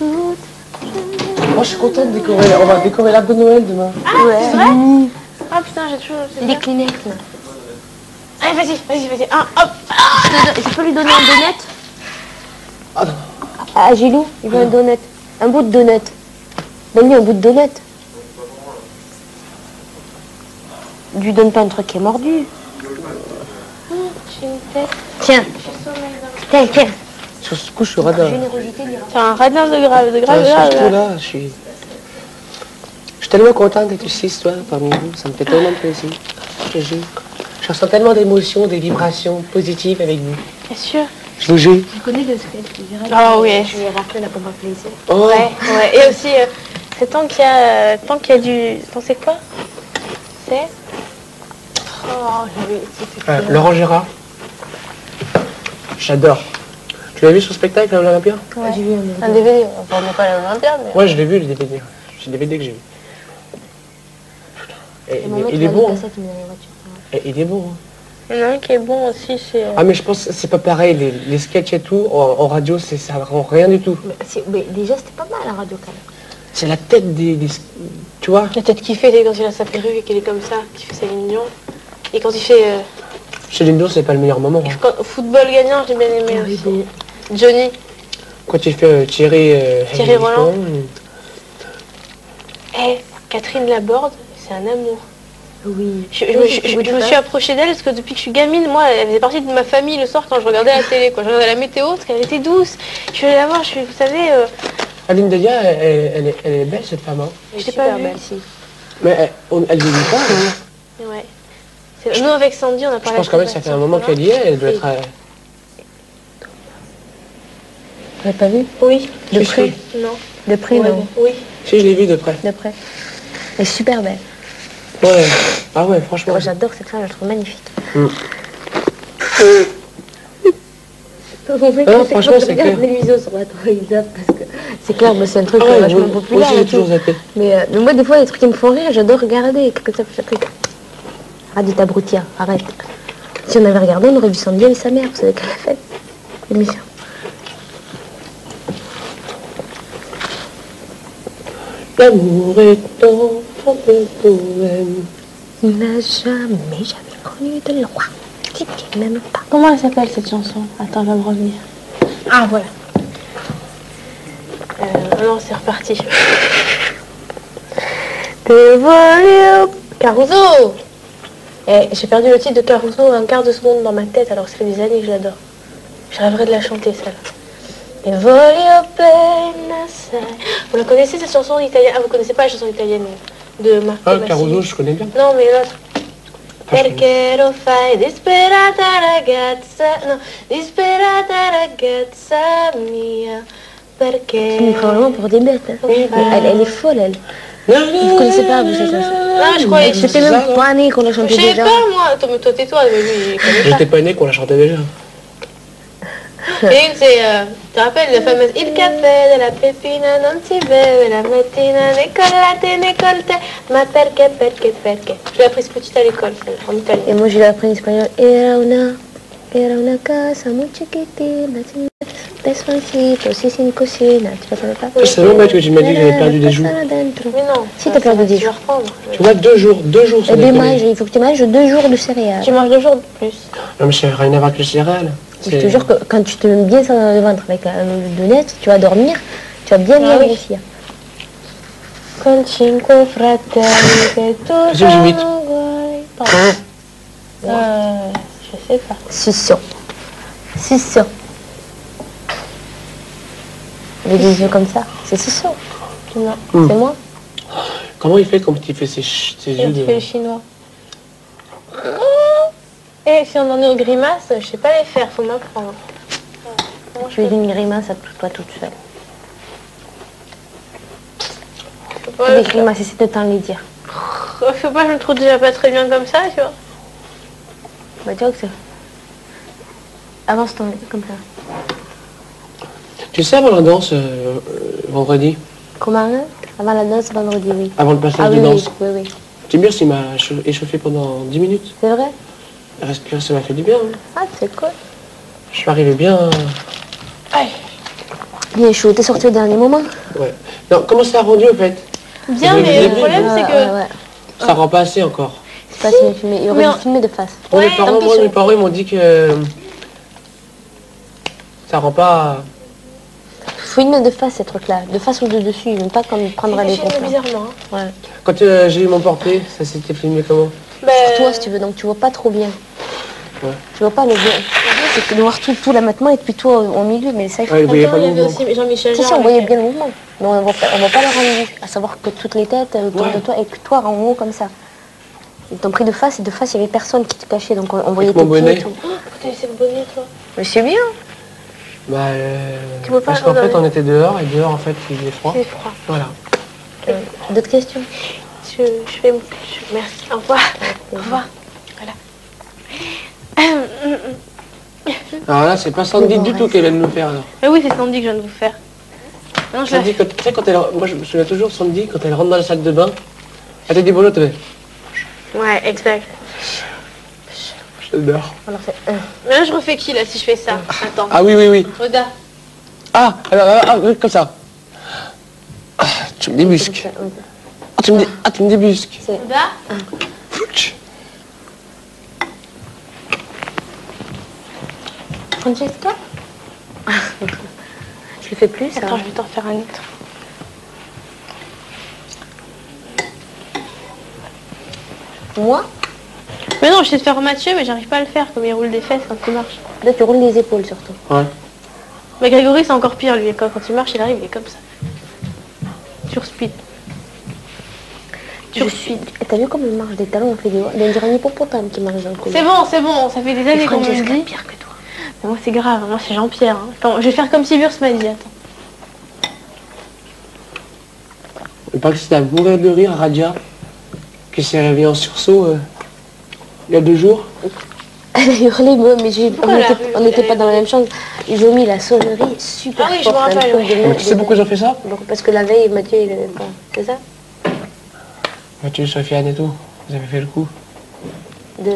Moi, je suis contente de décorer. On va décorer l'arbre de Noël demain. Ah, ouais. C'est vrai? Ah putain, j'ai toujours... Les Kleenex, là. Allez, vas-y. Ah, hop. Je peux lui donner un donut? Ah non. Ah, Gilou, il veut un donut. Un bout de donut. Donne-lui un bout de donut. Lui donne pas un truc qui est mordu. J'ai une tête. Tiens. Tiens. Sur ce coup, je suis radin. Générosité, T'as un radin de grave. Surtout là, je suis tellement contente d'être ici ce soir parmi vous. Ça me fait tellement plaisir. Je te jure. Je ressens tellement d'émotions, des vibrations positives avec vous. Bien sûr. Je vous jure. Je connais le sketch, tu verras. Ah oui. Je lui ai rappelé la pompe à plaisir. Oh. Ouais. Et aussi, c'est tant qu'il y a du... Tant c'est quoi? C'est... Oh, j'avais... Laurent Gérard. J'adore. Tu l'as vu sur le spectacle à l'Olympia? Ouais. J'ai vu un DVD. Enfin, pas à l'Olympia, mais... Ouais, je l'ai vu, le DVD. C'est le DVD que j'ai vu. Et il est beau. Il est beau. Il y en a un qui est bon aussi, c'est... Ah mais je pense que c'est pas pareil, les sketchs et tout, en radio, ça rend rien du tout. Mais déjà, c'était pas mal la radio quand même. C'est la tête des... Tu vois? La tête qu'il fait, c'est quand il a sa perruque et qu'il est comme ça, qu'il fait sa ligne. Et quand il fait... Céline Dion, c'est pas le meilleur moment. Hein. Quand, football gagnant, j'ai bien aimé aussi. Johnny. Quand il fait Thierry Roland. Catherine Laborde, c'est un amour. Oui. Je me suis approchée d'elle parce que depuis que je suis gamine, moi, elle faisait partie de ma famille le soir quand je regardais la télé. Quand je regardais la météo, parce qu'elle était douce. Je suis allée la voir, vous savez... Aline Delia, elle est belle cette femme. Hein. Je l'ai pas vue. belle, si. Mais elle vieillit pas. Hein. Ouais. Nous, avec Sandy, on a parlé... Je pense quand même que ça fait un moment qu'elle y est, elle doit être... Vous l'avez pas vu? Oui. De près? Non. De près, non. Oui. Si, je l'ai vue de près. De près. Elle est super belle. Ouais. Ah ouais, franchement. Moi, j'adore cette femme, je la trouve magnifique. Franchement, c'est clair. Les vidéos sur la télévision parce que c'est clair, mais c'est un truc Ouais, vachement moi populaire. aussi, j'ai toujours zappé. Mais moi, des fois, les trucs qui me font rire, j'adore regarder. Qu'est-ce que ça fait? Arrête de t'abrutir, arrête. Si on avait regardé, on aurait vu Sandy et sa mère. Vous savez qu'elle a fait l'émission. L'amour est enfant de poème. Il n'a jamais connu de loi. Même pas. Comment elle s'appelle cette chanson? Attends, elle va me revenir. Ah, voilà. Non, c'est reparti. Caruso. J'ai perdu le titre de Caruso un quart de seconde dans ma tête, alors ça fait des années que je l'adore. Je rêverais de la chanter, celle-là. Vous la connaissez cette chanson italienne? Ah, vous connaissez pas la chanson italienne de Marco Massini? Caruso, je connais bien. Non, mais l'autre. Perché lo fai, disperata ragazza, no, disperata ragazza mia, perché... Il me prend vraiment pour des bêtes. Hein. Elle est folle, elle. Vous ne connaissez pas, vous, cette chanson? Non, je croyais que j'étais même pas née qu'on la chantait déjà. Je sais pas, moi. Attends, mais toi, tais-toi, mais lui, il connaît pas. J'étais pas né qu'on la chantait déjà. Et une, c'est, tu te rappelles la fameuse Il caffè della Peppina non si beve la mattina, ne colate, ma perché. Je l'ai apprise petite à l'école, en italien. Et moi, je l'ai appris en espagnol. Era una casa muy chiquitina, despacito, si sin cocina. Tu ne savais pas? C'est long, que tu m'as dit que j'avais perdu des jours. Mais non. Si, t'as perdu des jours. Tu vois, 2 jours, Eh bien, il faut que tu manges 2 jours de céréales. Tu manges 2 jours de plus. Non, mais ça n'a rien à voir avec le céréales. Je te jure que quand tu te mets bien ça dans le ventre avec un donut, tu vas dormir, tu vas bien grossir. Con cinque fratelli che tu J'ai 8. Je sais pas. 600. Avec des yeux comme ça, c'est 600. Non, c'est moi. Comment il fait quand il fait ses yeux Tu fais le chinois. Et si on en est aux grimaces, je sais pas les faire, faut m'apprendre. Je fais une grimace à toi toute seule. Les grimaces, essaie de t'en les dire. Je sais pas, je me trouve déjà pas très bien comme ça, tu vois. Bah tu vois que c'est... Avance ton comme ça. Tu sais, avant la danse, vendredi. Comment hein? Avant la danse, vendredi, oui. Avant le passage de oui, danse. Oui. Tu sais bien s'il m'a échauffé pendant 10 minutes. C'est vrai? La respiration, ça m'a fait du bien. Hein. Ah, c'est cool. Je suis arrivé bien... Aïe. Bien chaud, t'es sorti au dernier moment. Ouais. Non, comment c'est rendu au fait? Bien, Vous mais avez le vu, problème, c'est que... Ouais. Ça rend pas assez encore. C'est pas si filmé. Il aurait dû filmer de face. Moi, Ouais, mes parents, tant pis, moi, sur- mes parents ils m'ont dit que ça rend pas. Faut filmer de face ces trucs-là. De face ou de dessus, même pas comme prendre les Il comptes. filme bizarrement. Hein. Ouais. Quand j'ai eu mon portrait, ça s'était filmé comment? Bah, Pour toi, si tu veux, donc tu vois pas trop bien. Ouais. Tu vois pas le bien. C'est que de voir tout l'amattement et puis toi au milieu, mais ça il faut. Ouais, vous voyez Attends, pas il y le avait mouvement. aussi Jean-Michel Si, Jarre. on voyait bien le mouvement. Mais on voit pas le rendu. À savoir que toutes les têtes autour Ouais. de toi et que toi en haut comme ça. Ils t'ont pris de face et de face il y avait personne qui te cachait. Donc on voyait mon tes pieds bonnet. et tout. Oh, putain, c'est le bonnet, toi. Mais c'est bien. Bah, Tu vois pas parce qu'en fait, regarder. on était dehors et dehors, en fait, il faisait froid. C'est froid. Voilà. D'autres questions? Merci. Au revoir. Au revoir. Voilà. Alors là, c'est pas Sandy du tout qu'elle vient de nous faire. Alors. Mais oui, c'est Sandy que je viens de vous faire. Non, je la Sandy, tu sais, quand elle, moi, je me souviens toujours, Sandy, quand elle rentre dans la salle de bain, elle te dit bonjour, tu fais. Ouais, exact. J'adore. Alors c'est Mais là, je refais qui, là, si je fais ça? Attends. Ah oui, oui, oui. Regarde. Ah, oui, comme ça. Ah, tu me débusques. Ah, tu me débusques. Regarde. Fouch. Francesca. Je le fais plus ça. Attends, je vais t'en faire un autre. Moi, Mais non, je sais te faire Mathieu, mais j'arrive pas à le faire, comme il roule des fesses quand il marche. là tu roules les épaules surtout. Ouais. Mais Grégory, c'est encore pire, lui. Quand il marche, il arrive, il est comme ça. Sur speed. Je suis. Et t'as vu comme il marche des talons, on fait des. Il y a un hippopotame qui marche dans le couloir. C'est bon, ça fait des années qu'on me le dit. Pire que toi. Mais moi, c'est grave, moi, c'est Jean-Pierre. Hein. Attends, je vais faire comme Siburs m'a dit, attends. Il paraît que c'était à mourir de rire, Radia, qui s'est réveillée en sursaut il y a 2 jours. Elle a hurlé, moi, mais Pourquoi elle a on n'était pas dans la même chambre. Ils ont mis la sonnerie super Ah oui, je forte. me rappelle, un truc ouais. de Mais tu sais pourquoi ils ont fait ça? Donc, parce que la veille, Mathieu, il avait pas. C'est ça Mathieu, Sofiane et tout, vous avez fait le coup. De.